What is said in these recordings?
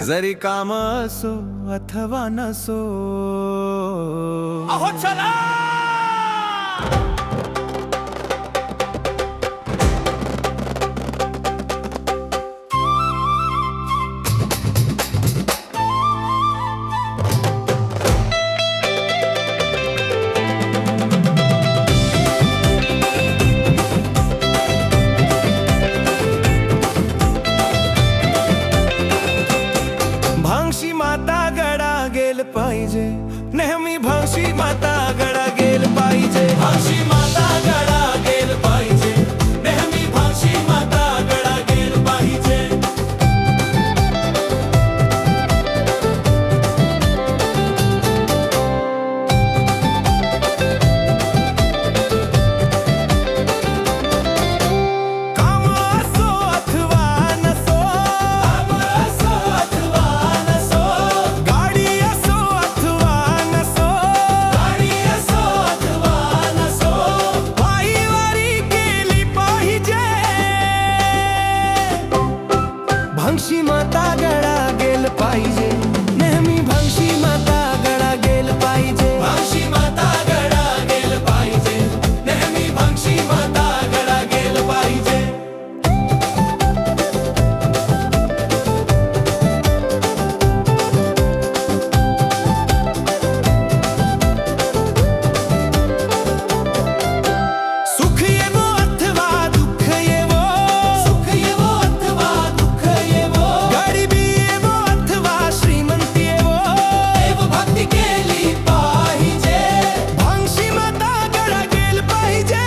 जरी काम असो अथवा नसो, अहो चला भांगशी माता गडा गेल पाहिजे, नेहमी भांगशी माता गडा गेल पाहिजे, भांगशी माता गडा गेल पाहिजे, नेहमी भांगशी माता गडा गेल पाहिजे. काम असो अथवा नसो, काम असो अथवा नसो, गाडी असो अथवा नसो, गाडी असो अथवा नसो, पायीवारी केली पाहिजे. भांगशी माता गडा गेल पाहिजे, नेहमी भांगशी माता गडा गेल पाहिजे, भांगशी माता गडा गेल पाहिजे, नेहमी भांगशी माता गडा गेल पाहिजे. सुख येवो अथवा दुःख येवो, सुख येवो अथवा दुःख येवो, गरिबी येवो अथवा श्रीमंती येवो, देवभक्ती केली पाहिजे, भांगशी माता गडा गेल पाहिजे.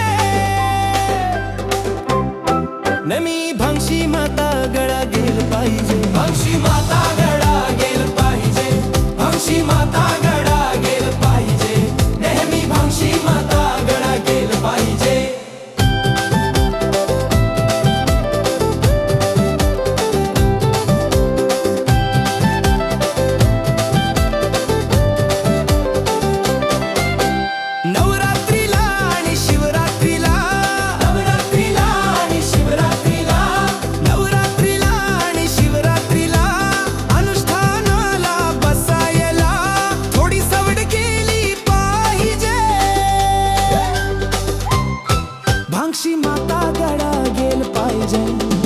नेहमी भांगशी माता गडा गेल पाहिजे, भांगशी माता गडा गेल पाहिजे, भांगशी माता गडा गेल पाहिजे, नेहमी भांगशी माता गडा गेल पाहिजे. नवरात्रीला आणि शिवरात्रीला, नवरात्रीला आणि शिवरात्रीला, नवरात्रीला आणि शिवरात्रीला अनुष्ठानाला बसायला थोडी सवड केली पाहिजे. भांगशी माता गडा गेल पाहिजे,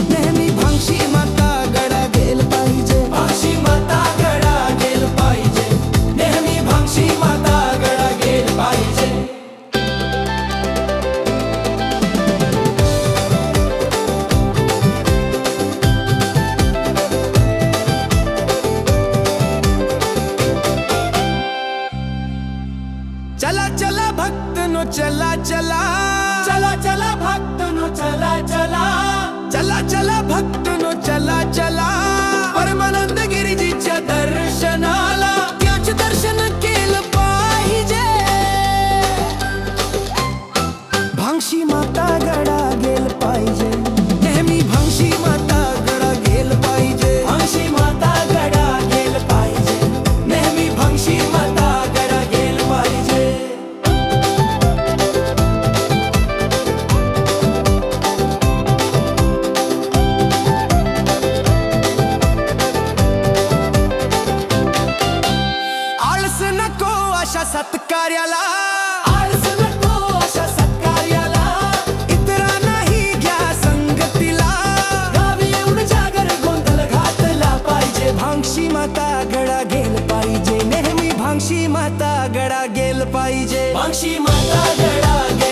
नेहमी भांगशी माता गडा गेल पाहिजे, भांगशी माता गडा गेल पाहिजे, नेहमी भांगशी माता गडा गेल पाहिजे. चला चला भक्तनो चला चला, चला चला भक्तनो चला चला, चला चला भक्तनो चला चला, परमानंद गिरिजीच्या दर्शनाला, त्याचे दर्शन केलं पाहिजे. भांगशी माता गडा गेल पाहिजे, नेहमी भांगशी माता गडा गेल पाहिजे, भांगशी माता गडा गेल पाहिजे, नेहमी भांगशी माता गडा गेल पाहिजे. आळस नको अशा सत्कार्याला, आळस नको अशा सत्कार्याला, इतरांनाही घ्या संगतीला, गावी येऊन जागर गोंधळ घातला पाहिजे, भांगशी माता गडा गेल पाहिजे, नेहमी भांगशी माता गडा गेल पाहिजे, भांगशी माता गडा गेल